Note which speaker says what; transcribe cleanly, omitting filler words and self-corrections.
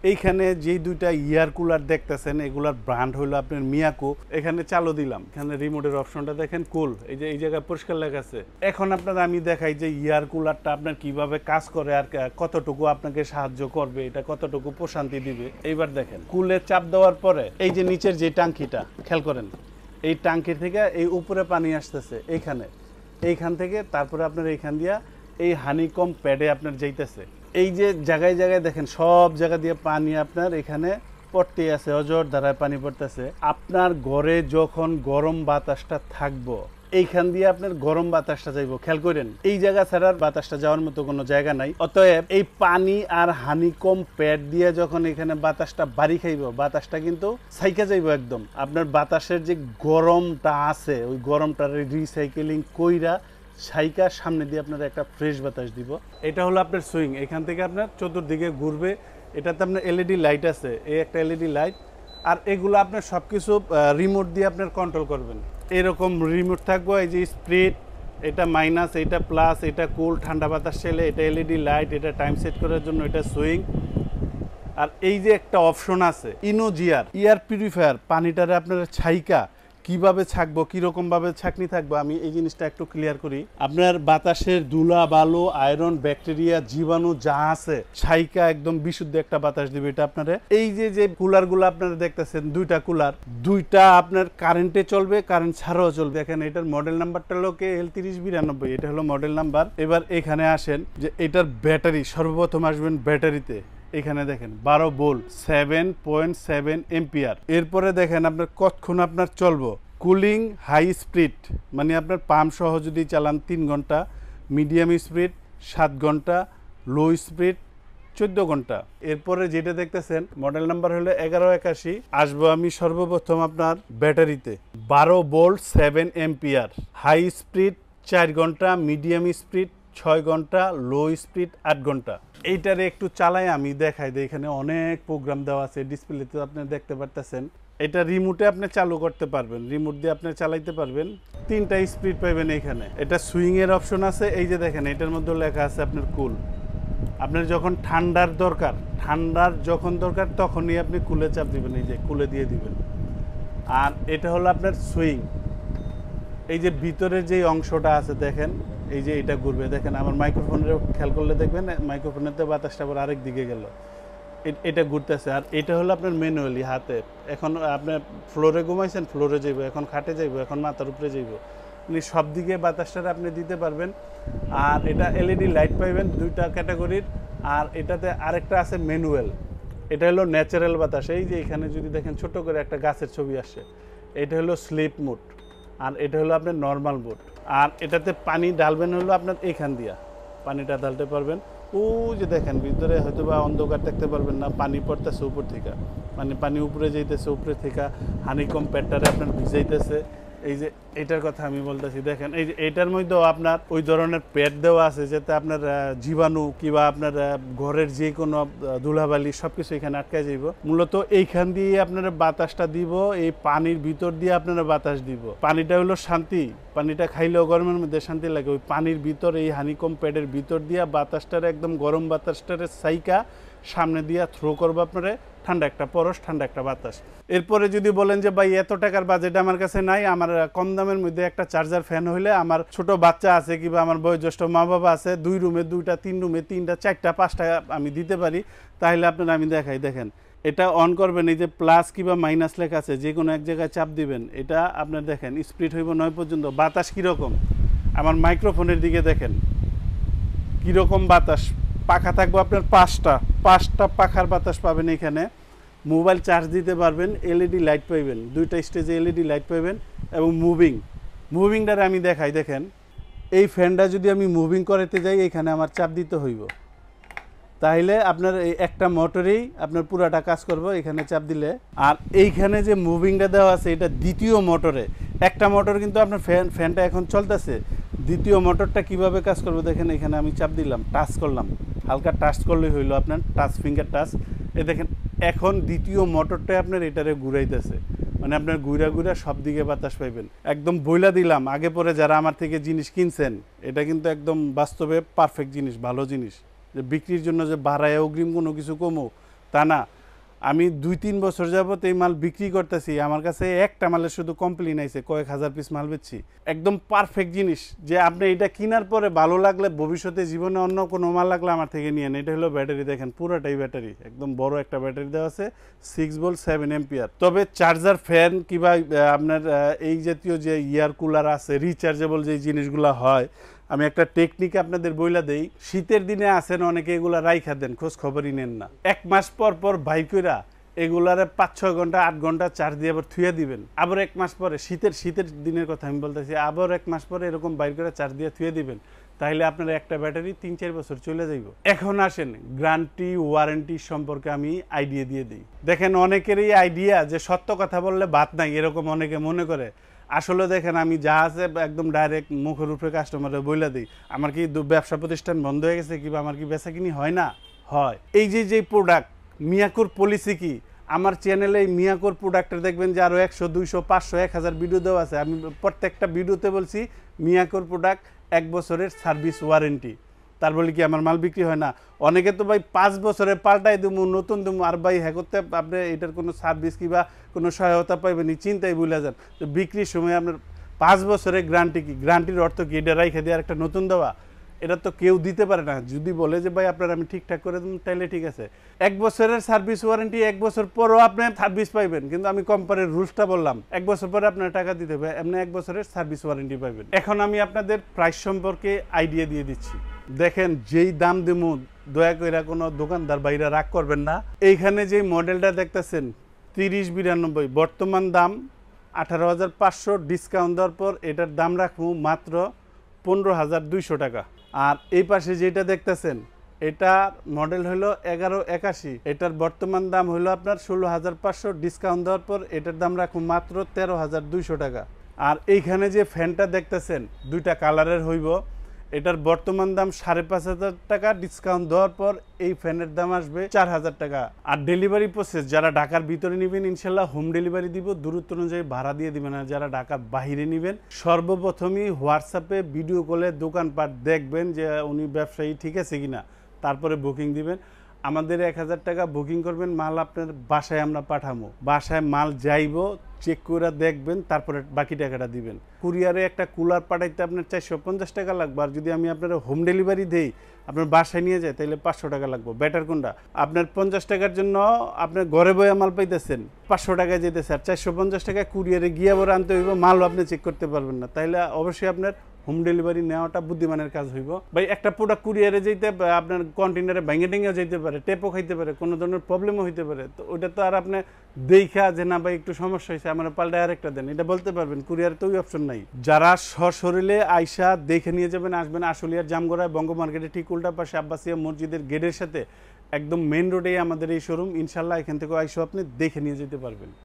Speaker 1: এইখানে যে দুইটা ইয়ার কুলার দেখতেছেন এগুলার ব্র্যান্ড হলো আপনার মিয়াকো। এখানে চালু দিলাম, এখানে রিমোটের অপশনটা দেখেন কুল, এই যে এই জায়গায় পরিষ্কার লেখা আছে। এখন আপনার আমি দেখাই যে ইয়ার কুলারটা আপনার কিভাবে কাজ করে আর কতটুকু আপনাকে সাহায্য করবে, এটা কতটুকু প্রশান্তি দিবে। এইবার দেখেন কুলে চাপ দেওয়ার পরে এই যে নিচের যে টাঙ্কিটা খেয়াল করেন, এই টাঙ্কির থেকে এই উপরে পানি আসতেছে এইখান থেকে, তারপরে আপনার এইখান দিয়া এই হানিকম প্যাডে আপনার যাইতেছে। এই যে জায়গায় জায়গায় দেখেন সব জায়গা দিয়ে পানি আপনার এখানে পড়তে আছে, অজর ধারায় পানি পড়তেছে। আপনার ঘরে যখন গরম বাতাসটা থাকবো এইখান দিয়ে আপনার গরম বাতাসটা যাইব, খেয়াল করেন এই জায়গা ছাড়ার বাতাসটা যাওয়ার মতো কোনো জায়গা নাই। অতএব এই পানি আর হানিকম প্যাড দিয়ে যখন এখানে বাতাসটা বাড়ি খাইব, বাতাসটা কিন্তু সাইকা যাইব একদম। আপনার বাতাসের যে গরমটা আছে ওই গরমটার রিসাইকেলিং কইরা সাইকা সামনে দিয়ে আপনার একটা ফ্রেশ বাতাস দিব। এটা হলো আপনার সুইং, এখান থেকে আপনার চতুর্দিকে ঘুরবে। এটাতে আপনার এলইডি লাইট আছে, এই একটা এলইডি লাইট, আর এগুলো আপনার সব কিছু রিমোট দিয়ে আপনার কন্ট্রোল করবেন। এরকম রিমোট থাকবো, এই যে স্প্রিট, এটা মাইনাস, এটা প্লাস, এটা কুল ঠান্ডা বাতাস ছেলে, এটা এলইডি লাইট, এটা টাইম সেট করার জন্য, এটা সুইং। আর এই যে একটা অপশন আছে ইনোজিয়ার এয়ার পিউরিফায়ার, পানিটারে আপনার ছাইকা কিভাবে ছাকবো, কিরকম ভাবে ছাকনি থাকবো, আমি এই জিনিসটা একটু ক্লিয়ার করি। আপনার বাতাসের ধুলা বালু আয়রন ব্যাকটেরিয়া জীবাণু যা আছে ছাইকা একদম বিশুদ্ধ একটা বাতাস দিবে এটা আপনারে। এই যে যে কুলারগুলো আপনারা দেখতেছেন, দুইটা কুলার, দুইটা আপনার কারেন্টে চলবে, কারেন্ট ছাড়াও চলবে। এখানে এটার মডেল নাম্বারটা হলো KL3092, এটা হলো মডেল নাম্বার। এবার এখানে আসেন যে এটার ব্যাটারি, সর্বপ্রথম আসবেন ব্যাটারিতে। এখানে দেখেন 12 ভোল্ট 7.7 এম্পিয়ার। এরপরে দেখেন আপনার কতক্ষণ আপনার চলবো। কুলিং হাই স্পিড, মানে আপনার পাম্প সহ যদি চালান 3 ঘন্টা, মিডিয়াম স্পিড 7 ঘন্টা, লো স্পিড 14 ঘন্টা। এরপরে যেটা দেখতেছেন মডেল নাম্বার হলো 1181। আসবো আমি সর্বপ্রথম আপনার ব্যাটারিতে, 12 ভোল্ট 7 এম্পিয়ার, হাই স্পিড 4 ঘন্টা, মিডিয়াম স্পিড 6 ঘন্টা, লো স্পিড 8 ঘন্টা। এইটারে একটু চালাই আমি দেখাই দিই। এখানে অনেক প্রোগ্রাম দেওয়া আছে, ডিসপ্লেতে আপনি দেখতে পারতেছেন। এটা রিমোটে আপনি চালু করতে পারবেন, রিমোট দিয়ে আপনি চালাইতে পারবেন। 3টা স্পিড পাবেন এখানে। এটা সুইং এর অপশন আছে, এই যে দেখেন এটার মধ্যে লেখা আছে আপনার কুল। আপনার যখন ঠান্ডার দরকার, ঠান্ডার যখন দরকার তখনই আপনি কুলে চাপ দিবেন, এই যে কুলে দিয়ে দিবেন। আর এটা হলো আপনার সুইং। এই যে ভিতরের যে অংশটা আছে দেখেন, এই যে এটা ঘুরবে, দেখেন আমার মাইক্রোফোনের খেয়াল করলে দেখবেন মাইক্রোফোনেতে বাতাসটা আবার আরেক দিকে গেল, এটা ঘুরতেছে। আর এটা হলো আপনার ম্যানুয়ালি হাতে। এখন আপনার ফ্লোরে ঘুমাইছেন, ফ্লোরে যাইব, এখন খাটে যাইব, এখন মাথার উপরে যাইব, মানে সব দিকে বাতাসটা আপনি দিতে পারবেন। আর এটা এলইডি লাইট পাইবেন 2টা ক্যাটাগরির। আর এটাতে আরেকটা আছে ম্যানুয়াল, এটা হলো ন্যাচারাল বাতাস। এই যে এখানে যদি দেখেন ছোট করে একটা গাছের ছবি আসে, এটা হলো স্লিপ মোড। আর এটা হলো আপনার নর্মাল মোড। আর এটাতে পানি ঢালবেন হলো আপনার এখান দিয়া পানিটা ঢালতে পারবেন। ও যে দেখেন ভিতরে হয়তো বা অন্ধকার দেখতে পারবেন না, পানি পড়তেছে উপর থেকে, মানে পানি উপরে যাইতেছে, উপরে থেকে হানিকম প্যাডটারে আপনার ভিজাইতেছে। এই যে এটার কথা আমি বলতেছি, দেখেন এই যে এটার মধ্যেও আপনার ওই ধরনের প্যাড দেওয়া আছে যাতে আপনার জীবাণু কিংবা আপনার ঘরের যে কোনো ধুলাবালি সব কিছু এখানে আটকে যাইব। মূলত এইখান দিয়ে আপনারা বাতাসটা দিব, এই পানির ভিতর দিয়ে আপনারা বাতাস দিব। পানিটা হলো শান্তি, পানিটা খাইলেও গরমের মধ্যে শান্তি লাগে। ওই পানির ভিতর এই হানিকম প্যাডের ভিতর দিয়া বাতাসটারে একদম গরম বাতাসটারে সাইকা সামনে দিয়া থ্রো করবো আপনারে, ঠান্ডা একটা পরশ, ঠান্ডা একটা বাতাস। এরপরে যদি বলেন যে ভাই এত টাকার বাজেট আমার কাছে নাই, আমার কম দামের মধ্যে একটা চার্জার ফ্যান হইলে, আমার ছোট বাচ্চা আছে কিংবা আমার বয়োজ্যেষ্ঠ মা বাবা আছে, 2 রুমে 2টা, 3 রুমে 3টা, 4টা, 5টা আমি দিতে পারি, তাহলে আপনারা আমি দেখাই। দেখেন এটা অন করবেন, এই যে প্লাস কিংবা মাইনাস লেখা আছে, যে কোনো এক জায়গায় চাপ দিবেন, এটা আপনার দেখেন স্পিড হইব 9 পর্যন্ত। বাতাস কীরকম, আমার মাইক্রোফোনের দিকে দেখেন কীরকম বাতাস। পাখা থাকবো আপনার 5টা পাখার বাতাস পাবেন এখানে। মোবাইল চার্জ দিতে পারবেন, এলইডি লাইট পাইবেন, 2টা স্টেজে এলইডি লাইট পাইবেন। এবং মুভিংটারে আমি দেখাই। দেখেন এই ফ্যানটা যদি আমি মুভিং করাতে যাই, এখানে আমার চাপ দিতে হইব, তাহলে আপনার এই একটা মোটরেই আপনার পুরাটা কাজ করবে এখানে চাপ দিলে। আর এইখানে যে মুভিংটা দেওয়া আছে এটা দ্বিতীয় মোটরে, একটা মোটর কিন্তু আপনার ফ্যানটা এখন চলতেছে, দ্বিতীয় মোটরটা কিভাবে কাজ করবে দেখেন। এখানে আমি চাপ দিলাম, টাচ করলাম, হালকা টাচ করলেই হইলো আপনার টাচ, ফিঙ্গার টাচ। এই দেখেন এখন দ্বিতীয় মোটরটা আপনার এটারে ঘুরাইতেছে, মানে আপনার ঘুরা সব দিকে বাতাস পাইবেন। একদম বইলা দিলাম, আগে পরে যারা আমার থেকে জিনিস কিনছেন, এটা কিন্তু একদম বাস্তবে পারফেক্ট জিনিস, ভালো জিনিস। যে বিক্রির জন্য যে বাড়ায় অগ্রিম কোনো কিছু কমো তা না, আমি 2-3 বছর যাবত এই মাল বিক্রি করতেছি, আমার কাছে একটা মালের শুধু কমপ্লেইন আইছে, কয়েক হাজার পিস মাল বেচছি। একদম পারফেক্ট জিনিস, যে আপনি এটা কেনার পরে ভালো লাগলে ভবিষ্যতে জীবনে অন্য কোনো মাল লাগলে আমার থেকে নিয়ে নেন। এটা হলো ব্যাটারি, দেখেন পুরোটাই ব্যাটারি, একদম বড় একটা ব্যাটারি দেওয়া আছে, 6 ভোল্ট 7 এম্পিয়ার। তবে চার্জার, ফ্যান কিংবা আপনার এই জাতীয় যে ইয়ার কুলার আছে, রিচার্জেবল যে জিনিসগুলো হয়, আমি একটা টেকনিক আপনাদের বইলা দেই। শীতের দিনে আসেন অনেকে এগুলা রাইখা দেন, খোঁজ খবরই নেন না। 1 মাস পর পর বাইর কইরা এগুলারে 5-6 ঘন্টা 8 ঘন্টা চার্জ দিয়ে আবার থুয়ে দিবেন। আবার 1 মাস পরে, শীতের দিনের কথা আমি বলতেছি, আবার 1 মাস পরে এরকম বাইর করে চার্জ দিয়ে থুয়ে দিবেন। তাইলে আপনার একটা ব্যাটারি 3-4 বছর চলে যাইব। এখন আসেন গ্যারান্টি ওয়ারেন্টি সম্পর্কে আমি আইডিয়া দিয়ে দিই। দেখেন অনেকেরই আইডিয়া যে সত্য কথা বললে বাত নাই, এরকম অনেকে মনে করে। আসলে দেখেন আমি যা আছে একদম ডাইরেক্ট মুখের উপরে কাস্টমারে বইলা দিই। আমার কি ব্যবসা প্রতিষ্ঠান বন্ধ হয়ে গেছে কিংবা আমার কি বেচা কিনি হয় না? হয়। এই যে প্রোডাক্ট মিয়াকোর পলিসি কি, আমার চ্যানেলে এই মিয়াকোর প্রোডাক্টের দেখবেন যে আরও 100, 200, 500, 1000 ভিডিও দেওয়া আছে। আমি প্রত্যেকটা ভিডিওতে বলছি মিয়াকোর প্রোডাক্ট 1 বছরের সার্ভিস ওয়ারেন্টি। তার বলে কি আমার মাল বিক্রি হয় না? অনেকে তো ভাই 5 বছরে পাল্টাই দেবো, নতুন দেবো, আর ভাই হ্যাঁ করতে আপনি এটার কোনো সার্ভিস কিংবা কোনো সহায়তা পাইবেন চিন্তাই ভুলে যান। তো বিক্রির সময় আপনার 5 বছরের গ্যারান্টি কি? গ্যারান্টির অর্থ কি এটা রাইখে দিয়ে আরেকটা নতুন দেওয়া? এটা তো কেউ দিতে পারে না। যদি বলে যে ভাই আপনার আমি ঠিকঠাক করে দেবো, তাইলে ঠিক আছে। 1 বছরের সার্ভিস ওয়ারেন্টি, 1 বছর পরও আপনি সার্ভিস পাইবেন, কিন্তু আমি কোম্পানির রুলসটা বললাম 1 বছর পরে আপনার টাকা দিতে হবে, এমনি 1 বছরের সার্ভিস ওয়ারেন্টি পাইবেন। এখন আমি আপনাদের প্রাইস সম্পর্কে আইডিয়া দিয়ে দিচ্ছি। দেখেন যেই দাম দেবো, দয়া করে কোনো দোকানদার বাইরে রাগ করবেন না। এইখানে যে মডেলটা দেখতেছেন 3092, বর্তমান দাম 18,500, ডিসকাউন্ট দেওয়ার পর এটার দাম রাখবো মাত্র 15,200 টাকা। আর এই পাশে যেটা দেখতেছেন এটা মডেল হলো 1181, এটার বর্তমান দাম হলো আপনার 16,500, ডিসকাউন্ট দেওয়ার পর এটার দাম রাখবো মাত্র 13,200 টাকা। আর এইখানে যে ফ্যানটা দেখতেছেন 2টা কালারের হইব, এটার বর্তমান দাম 5,500 টাকা, ডিসকাউন্ট দেওয়ার পর এই ফ্যানের দাম আসবে 4,000 টাকা। আর ডেলিভারি প্রসেস যারা ঢাকার ভিতরে নেবেন ইনশাল্লাহ হোম ডেলিভারি দিব, দূরত্ব অনুযায়ী ভাড়া দিয়ে দিবেন। আর যারা ঢাকার বাহিরে নেবেন সর্বপ্রথমই হোয়াটসঅ্যাপে ভিডিও কলে দোকানপাট দেখবেন যে উনি ব্যবসায়ী ঠিক আছে কিনা, তারপরে বুকিং দিবেন। আমাদের 1,000 টাকা বুকিং করবেন, মাল আপনার বাসায় আমরা পাঠাবো, বাসায় মাল যাইব, চেক করে দেখবেন, তারপরে বাকি টাকাটা দিবেন। কুরিয়ারে একটা কুলার পাঠাইতে আপনার 450 টাকা লাগবে, আর যদি আমি আপনার হোম ডেলিভারি দেই, আপনার বাসায় নিয়ে যায়, তাহলে 500 টাকা লাগবে। বেটার কোনটা? আপনার 50 টাকার জন্য আপনার ঘরে বয়ে মাল পাইতেছেন, 500 টাকায় যেতেছে, আর 450 টাকায় কুরিয়ারে গিয়ে আবার আনতে হইব, মালও আপনি চেক করতে পারবেন না। তাইলে অবশ্যই আপনার হোম ডেলিভারি নেওয়াটা বুদ্ধিমানের কাজ হইব। ভাই একটা প্রোডাক্ট কুরিয়ারে যেতে আপনার কন্টেনারে ভেঙে টেঙেও যেতে পারে, টেপও খাইতে পারে, কোনো ধরনের প্রবলেমও হইতে পারে। তো ওইটা তো আর আপনি দেখা যে না ভাই একটু সমস্যা হয়েছে আমার পাল্টায় আরেকটা দেন, এটা বলতে পারবেন। কুরিয়ারে তো ওই অপশন নাই। যারা সশরীরে আইসা দেখে নিয়ে যাবেন, আসবেন আশুলিয়ার জামগড়ায় বঙ্গ মার্কেটে ঠিক উল্টা পাশে আব্বাসিয়া মসজিদের গেটের সাথে একদম মেন রোডেই আমাদের এই শোরুম। ইনশাল্লাহ এখান থেকে আইসা আপনি দেখে নিয়ে যেতে পারবেন।